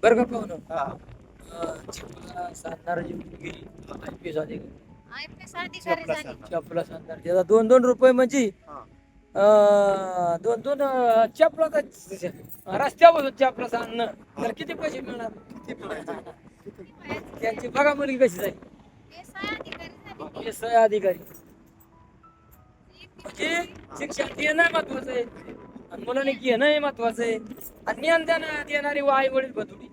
बरं का पाहुणं हा. चिपला सांगणाराची मुलगी IPS अधिकारी IPS अधिकारी चपला झाली. सांगा. चपला सांगणार त्याचा 2-2 रुपये म्हणजे हा. 2-2 चपला रस्त्यावरून चपला सांगणं तर किती पैसे मिळणार किती पडायचं? किती वयाची त्यांची झाली? बघा मुलगी कशी जाईल PSI अधिकारी झाली ती. PSI अधिकारी म्हणजे ती शिक्षण देणं महत्वाचं आहे आणि मुलांनी घेणं महत्वाचं आहे आणि ज्ञान देणारी आई वडील बदुडी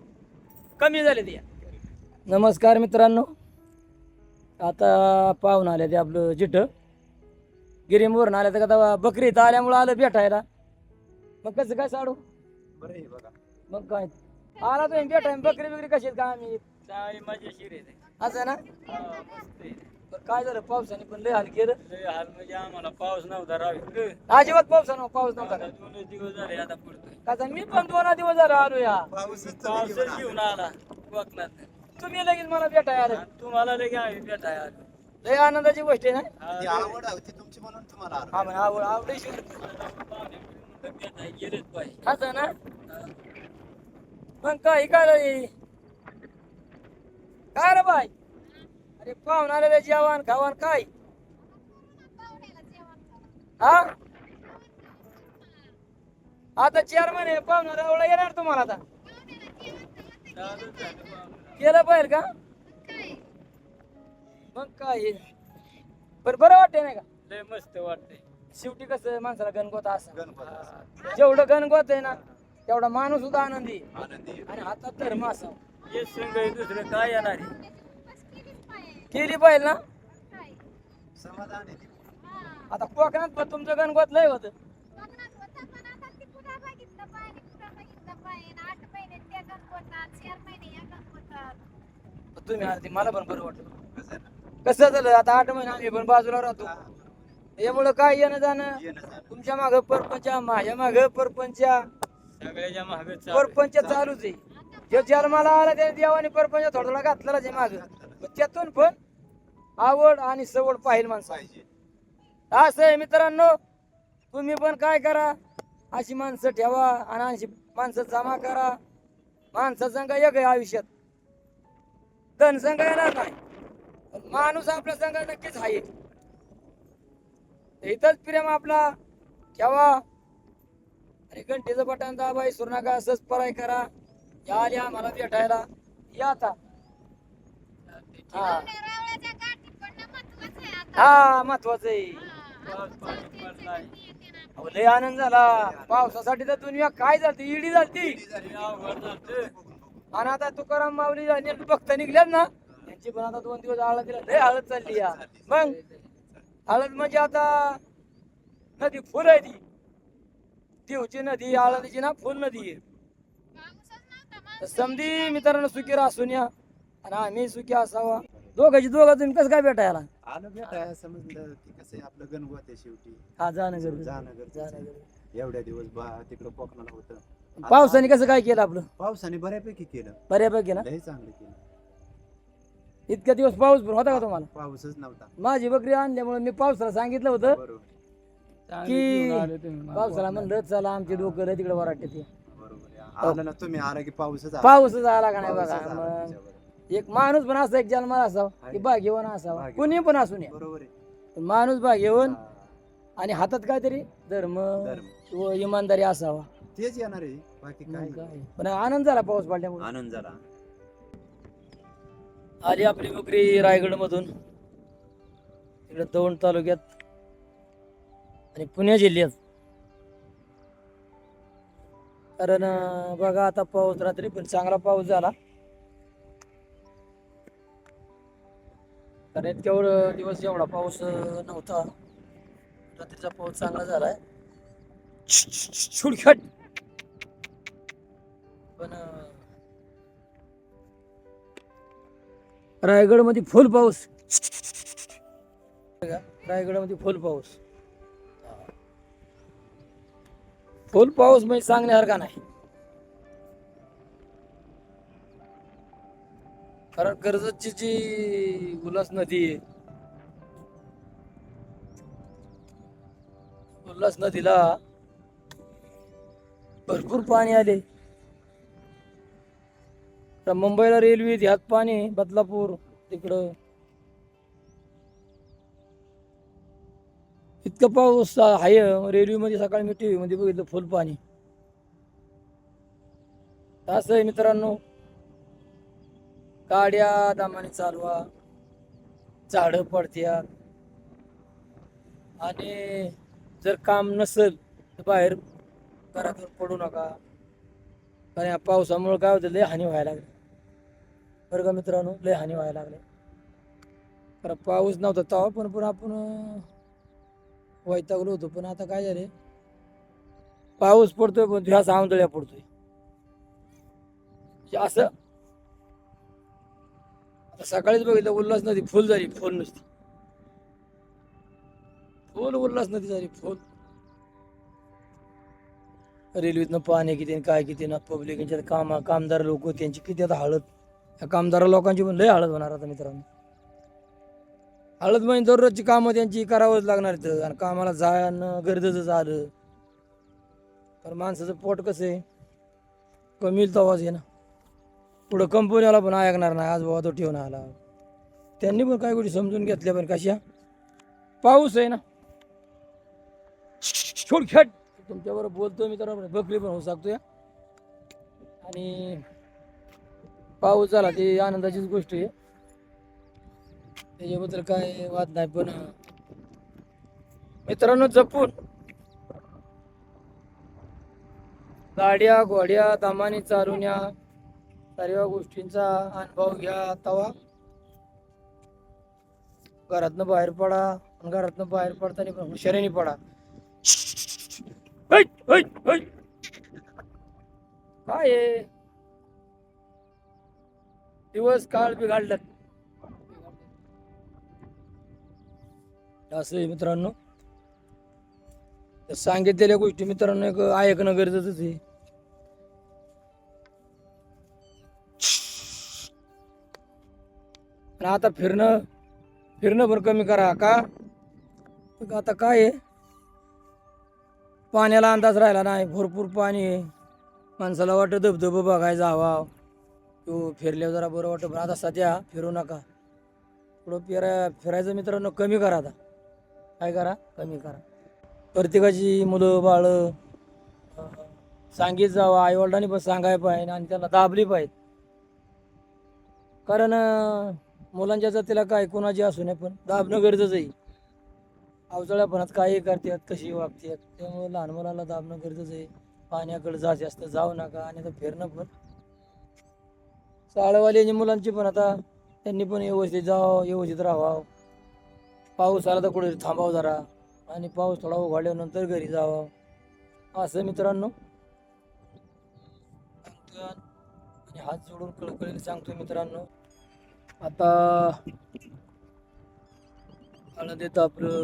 कमी झाले त्या. नमस्कार मित्रांनो, आता पाहून आले ते आपलं जिट गिरीमवरून आले तर आता बकरी इथं आल्यामुळं आलं भेटायला. मग कसं काय साडू बरं आहे बघा. मग काय आला तुम्ही भेटाय बकरी बिकरी कशी आहेत का आम्ही चांगली मजेशीर आहे. असं ना. हा, मस्त आहे. बरं, काय झालं पावसाने पण लय हाल केलं. लय हाल म्हणजे आम्हाला पाऊस नव्हता राव इकडं. अजिबात पाऊस नव्हता आता का? 2 दिवस झाले आता पडतोय. का मी पण 2 दिवस झाले आलो या. पाऊसच घेऊन आला कोकणात. तुम्ही लगेच मला भेटाय आले. तुम्हाला लगे आम्ही भेटाय आलो. लय आनंदाची गोष्ट आहे ना. हा, ती आवड होती तुमची म्हणून तुम्हाला आलो. हा म्हणे आवडीशी भेटाय गेलेच पाहिजे. असं ना. मग काय रे बाय, अरे पाहून आलेले जेवण खावण काय पाहुण्याला जेवण करा. हा. आता 4 महिने पाहुणा रावळा येणार तुम्हाला आता पाहुण्याला जेवण करा. चालूच झालं पाहुणा. केलं पाहिजे का. काय? मग काय बरं वाटतंय नाही का. लय मस्त वाटतंय. शेवटी कसं माणसाला गणगोत असं गणपती असा. जेवढं गणगोत आहे ना तेवढा माणूस सुद्धा आनंदी आनंदी आहे. आणि हातात धर्म असा हे संघ आहे, दुसरं काय येणार आहे. पाहुण्याची उपवास केलीच पाहिजे. केली पाहिजे ना. काय? समाधान आहे ती. हा. आता कोकणात पण तुमचं गणगोत लय होतं. कोकणात होतं पण आता ती पुन्हा बघितलं पाहिजे, पुन्हा बघितलं पाहिजे. 8 महिने त्या गणपतात, 4 महिने या गणपतात. तुम्ही आले मला पण बरं वाटलं. कसं आहे ना? कसं झालं आता 8 महिने आम्ही पण बाजूला राहतो हा. त्यामुळं काय येणं जाणं येणं जाणं. तुमच्या माग परपंच माझ्या माग परपंच सगळ्याच्या मागे परपंच चालूच आहे. जो जन्माला आला त्या देवाने परपंच थोडा घातला जे माग त्यातून पण आवड आणि सवड पाहिजे माणसं पाहिजे. असं आहे मित्रांनो. तुम्ही पण काय करा, अशी माणसं ठेवा आणि अशी माणसं जमा करा. माणसं संघ एक आहे आयुष्यात, धन संघ येणार नाही पण माणूस आपल्या संघ नक्कीच आहे. इथंच प्रेम आपला ठेवा. अरे घंटेचं बटन दाबा, विसरू नका. असंच पराय करा. या आले आम्हाला भेटायला या आता. हा पाहुण्या रावळ्याच्या गाठी पडणं महत्वाचं आहे आता. हा महत्वाचं आहे. हा, पाऊस आता पडलाय. चालते येते ना. अहो, लय आनंद झाला पावसासाठी. तर दुनिया काय झाली, इडी झाली. लय अवघड झालं. आणि आता तुकाराम माऊली आणि भक्त निघल्यात ना त्यांची पण आता 2 दिवस हळद दिला. लय हळद चालली या. मग हळद म्हणजे आता नदी फुल आहे ती. देवची नदी हळदीची ना फुल नदी आहे. पाऊसच नव्हता, तर माणसं समधी मित्रांनो सुखी असून या आणि आम्ही सुखी असावा. दोघं तुम्ही कसं काय भेटायला आलं भेटाय समजलं की कसं आहे आपलं गणगोत आहे शेवटी. हा जाणं गरजेचं. जाणं गरजेचं आहे. एवढ्या दिवस तिकडं कोकणाला होतं. पावसाने कसं काय केलं आपलं पावसाने बऱ्यापैकी केलं. बऱ्यापैकी ना. लय चांगलं केलं. इतक्या दिवस पाऊस पण होता का तुम्हाला. पाऊसच नव्हता. माझी बकरी आणल्यामुळे मी पावसाला सांगितलं होतं बरोबर. चांगली की घेऊन आले तुम्ही मला. पावसाला म्हणलं चला आमचे डोकं लय तिकडे वराटे ते बरोबर आहे. आलं ना तुम्ही आला की पाऊसच आला. पाऊसच आला का नाही पाऊसच बघा. आला मग तुमच्यावर. एक माणूस पण असा एक जन्माला असावा की भाग्यवान असावा. भाग्यवान. कुणी पण असू नये बरोबर आहे. पण माणूस भाग्यवान हा. आणि हातात काहीतरी धर्म धर्म व इमानदारी असावा. तेच येणार आहे. बाकी काय मग काय. पण आनंद झाला पाऊस पडल्यामुळे. आनंद झाला. आली आपली बकरी रायगड मधून इकडे दौंड तालुक्यात आणि पुणे जिल्ह्यात. कारण बघा आता पाऊस रात्री पण चांगला पाऊस झाला. कारण इतक्या दिवस एवढा पाऊस नव्हता. रात्रीचा पाऊस चांगला झालाय. छुडखट पण रायगड मध्ये फुल पाऊस. रायगड मध्ये फुल पाऊस. फुल पाऊस म्हणजे सांगण्यासारखा नाही. कारण कर्जतची जी उल्हास नदी आहे, उल्हास नदीला भरपूर पाणी आले. तर मुंबईला रेल्वे ह्यात पाणी बदलापूर तिकडं इतकं पाऊस आहे. रेल्वेमध्ये सकाळी मी टीव्ही मध्ये बघितलं फुल पाणी. असं आहे मित्रांनो, गाड्या दामाने चालवा, झाडं पडत्यात आणि जर काम नसेल तर बाहेर घरातून पडू नका. कारण या पावसामुळे काय होतं, लय हानी व्हायला लागली बरं का मित्रांनो, लय हानी व्हायला लागले. कारण पाऊस नव्हता तेव्हा पण आपण वैतागलो होतो. पण आता काय झाले, पाऊस पडतोय पण ह्या सावंतळ्या पडतोय असं. आता सकाळीच बघितलं उल्हास नदी फुल झाली, फुल नुसती फुल उल्हास नदी झाली फुल. रेल्वेतनं पाणी किती आणि काय किती ना, पब्लिक कामदार लोक त्यांची किती आता हळद. या कामदार लोकांची पण लय हळद होणार आता मित्रांनो. हळद म्हणजे दररोजची कामं त्यांची करावंच लागणार इथं. आणि कामाला जाणं गरजेचं झालं तर माणसाचं पोट कसं आहे, कमी येईल तवाच आहे ना. पुढं कंपनीवाला पण ऐकणार नाही, आज बाबा तो ठेवून आला. त्यांनी पण काही गोष्टी समजून घेतल्या, पण कशा, पाऊस आहे ना. छोटखेट तुमच्याबरोबर बोलतोय मी तर बकरी पण होऊ शकतो या. आणि पाऊस झाला ती आनंदाचीच गोष्ट आहे, त्याच्याबद्दल काय वाद नाही. पण मित्रांनो, जपून गाड्या घोड्या दामाने चालून या सर्व गोष्टींचा अनुभव घ्या. तवा घरातनं बाहेर पडा, आणि घरातनं बाहेर पडताना पण हुशारीने पडा. ऐ, ऐ, ऐ. काय आहे, दिवस काळ बिघडल्यात असं आहे मित्रांनो. सांगितलेल्या गोष्टी मित्रांनो एक ऐकणं गरजेचंच आहे. आणि आता फिरणं पण कमी करा का. आता काय आहे, पाण्याला अंदाज राहिला नाही, भरपूर पाणी आहे. माणसाला वाटतं धबधबा बघायला जावा, तो फिरल्यावर जरा बरं वाटतं. पण आता सध्या फिरू नका. पुढं फिरायचं मित्रांनो कमी करा. आता काय करा, कमी करा. प्रत्येकाची मुलं बाळं सांगित जावं, आईवडिलांनी पण सांगायला पाहिजे आणि त्यांना दाबली पाहिजे. कारण मुलांच्या जातीला काय कोणाची असू नये, पण दाबणं गरजेचं आहे. अवजळ्यापणात काही करतात, कशी वागतात, त्यामुळे लहान मुलाला दाबणं गरजेचं आहे. पाण्याकडे जास्त जाऊ नका. आणि आता फिरणं पण शाळेवाल्यांची मुलांची पण आता त्यांनी पण व्यवस्थित जावं, व्यवस्थित राहावं. पाऊस आला तर कुठे थांबावं जरा, आणि पाऊस थोडा उघडल्यानंतर घरी जावं. असं मित्रांनो सांगतो आणि हात जोडून कळकळीने सांगतो मित्रांनो. आता हळद येतं आपलं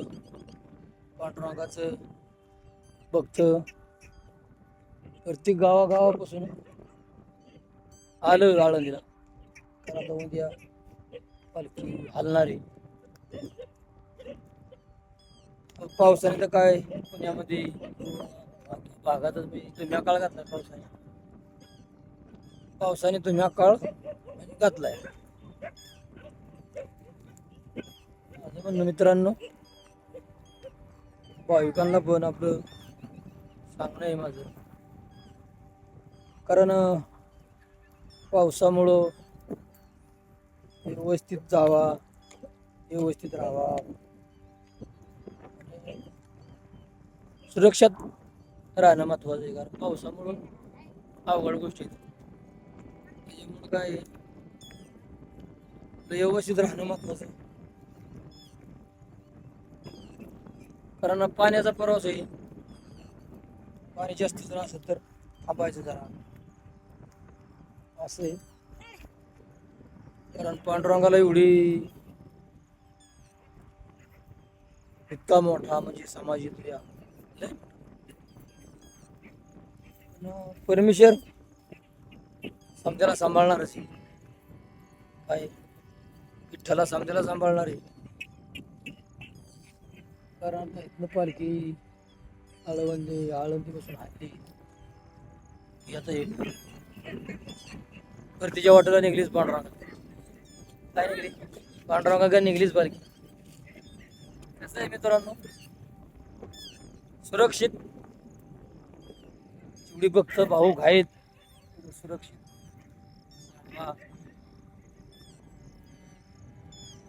पांडुरंगाचं भक्त प्रत्येक गावागावापासून आलं आळंदीला. तर आता उद्या पालखी हलणारी. पावसाने तर काय पुण्यामध्ये भागातच तुम्ही काळ घातलाय. पावसाने तुम्ही काळ घातलाय. असं म्हणणं मित्रांनो, भाविकांना पण आपलं सांगणं आहे माझं. कारण पावसामुळं व्यवस्थित जावा, व्यवस्थित राहावा, सुरक्षित राहणं महत्वाचं आहे. कारण पावसामुळं अवघड गोष्टी आहेत. त्याच्यामुळं काय व्यवस्थित राहणं महत्वाचं आहे. कारण पाण्याचा प्रवास आहे, पाणी जास्त जर असेल तर थांबायचं जरा असं आहे. कारण पांडुरंगाला एवढी इतका मोठा म्हणजे समाज येतो. परमेश्वर समजायला सांभाळणारच आहे. काय विठ्ठला समजायला सांभाळणार आहे. कारण इथनं पालखी आळंदीपासून हल्ली आता परतीच्या वाटेला निघलीच पांडुरंगा. काय निघली पांडुरंगा का निघलीच पालखी. कसं आहे मित्रांनो, सुरक्षित जेवढी भक्त भाऊक आहेत तेवढं सुरक्षित हा.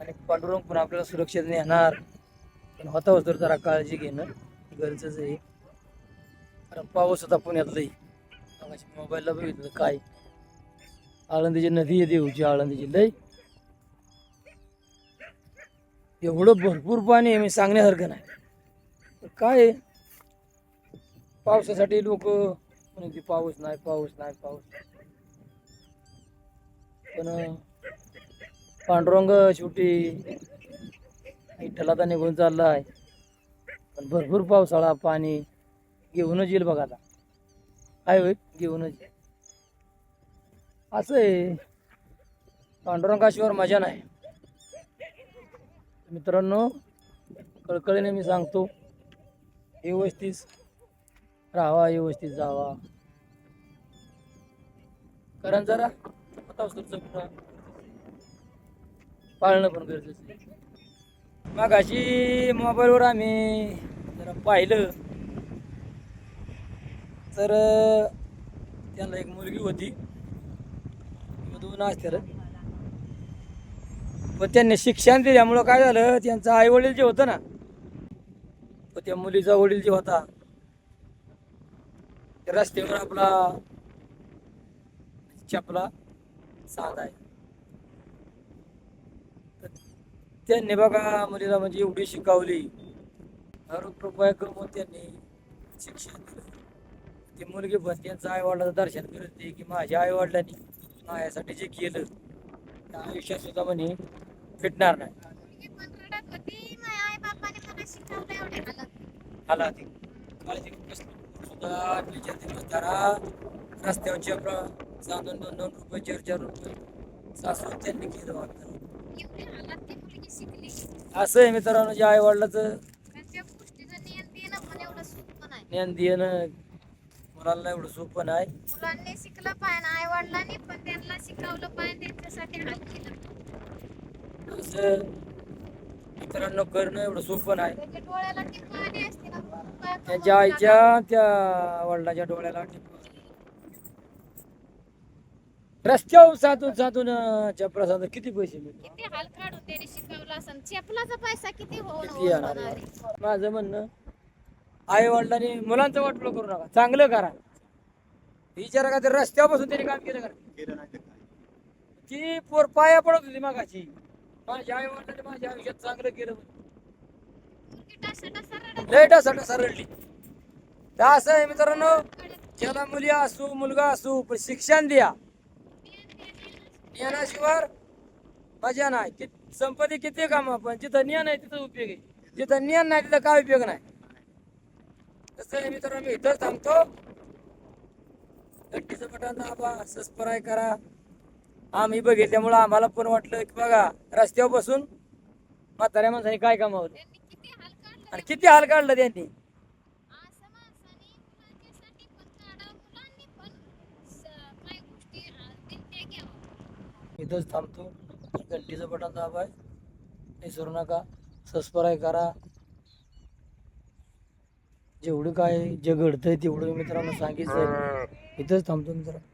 आणि पांडुरंग पण आपल्याला सुरक्षित नेणार, पण होता तर जरा काळजी घेणं गरजेचं आहे. कारण पाऊस होता पुण्यात लई. मोबाईलला बघितलं काय आळंदीची नदी आहे देऊची, आळंदीची लई एवढं भरपूर पाणी आहे मी सांगण्यासारखं नाही. तर काय आहे, पावसासाठी लोक म्हणते पाऊस नाही पाऊस नाही पाऊस, पण पांडुरंग शेवटी विठ्ठल आता निघून चालला आहे. पण भरपूर पावसाळा पाणी घेऊनच येईल बघा. आता काय होईल घेऊनच येईल. असं आहे, पांडुरंगाशिवाय मजा नाही. मित्रांनो कळकळीने मी सांगतो, व्यवस्थित राहावा, व्यवस्थित जावा. कारण जरा पाळणं पण गरजेचं आहे. मगाशी मोबाईलवर आम्ही जरा पाहिलं तर त्यांना एक मुलगी होती, 2 असतील. पण त्यांनी शिक्षण दिल्यामुळं काय झालं, त्यांचं आई वडील जे होतं ना, तर त्या मुलीचा वडील जे होता ते रस्त्यावर आपला चपला साधा आहे. तर त्यांनी बघा मुलीला म्हणजे एवढी शिकवली, ₹1,000 कमवून त्यांनी शिक्षण दिलं. ती मुलगी पण त्यांचं आई वडिलाचं दर्शन करते की माझ्या आई वडिलांनी माझ्यासाठी जे केलं त्या आयुष्यात सुद्धा म्हणे फिटणार नाही. मुलगी पण रडत होती, माझ्या आई बापाने मला शिकवलं एवढे हालत. आला ती काळजी सुद्धा तिच्या दिवसदारा रस्त्यावर चपला सांधून ₹2-2, ₹4-4 सासू त्यांनी केलं वाटतं. एवढे हालत ती मुलगी शिकली. असं आहे मित्रांनो, जे आई वडिलाचं त्यांच्या गोष्टीचं ज्ञान देणं पण एवढं सोपं नाही. ज्ञान देणं मुलांना एवढं सोपं नाही. मुलांनी शिकलं पाहिजे, आई वडिलांनी पण त्यांना शिकवलं पाहिजे, त्यांच्यासाठी हाल केलं. असं मित्रांनो करणं एवढं सोपं नाही. त्याच्या डोळ्याला ती पाणी असते ना, काय त्यांच्या आईच्या त्या वडिलाच्या डोळ्याला टिपलं. रस्त्यावर साधून साधून चपला साधून किती पैसे मिळतात, किती हाल काढून त्याने शिकवलं असं. चपलाचा पैसा किती किती येणार होणार आहे. आहे. माझं म्हणणं, आई वडिलांनी मुलांचं वाटलं करू नका, चांगलं करा. विचारा का ते रस्त्यापासून त्यांनी काम केलं का, केलं नाही तर काय. ती पोर पाया पडत होती मागाची, माझ्या आई वडिलांनी माझ्या आयुष्यात चांगलं केलं. मुलगी टासाटासा रडत लय टासाटासा रडली. तर असं आहे मित्रांनो, ज्याला मुली असू मुलगा असू, पण शिक्षण द्या. ज्ञानाशिवाय मजा नाही. संपत्ती किती कामा, पण जिथं ज्ञान आहे तिथं उपयोग आहे, जिथं ज्ञान नाही तिथं काय उपयोग नाही. तसं आहे मित्रांनो, मी इथंच थांबतो. घंटीचं बटन दाबा, सबस्क्राईब करा. आम्ही बघितल्यामुळं आम्हाला पण वाटलं की बघा रस्त्यावर बसून म्हाताऱ्या माणसाने काय कामावलं त्यांनी किती हाल काढले. आणि किती हाल काढलं त्यांनी. असं माणसाने मुलांच्यासाठी पण काढावं, मुलांनी पण काही गोष्टी त्या घ्यावं. इथंच थांबतो. घंटीचं बटन दाबाय, विसरू नका. सबस्क्राईब करा. जेवढं काय जे घडतंय तेवढं मित्रांनो सांगितलं. इथंच थांबतो मित्रांनो.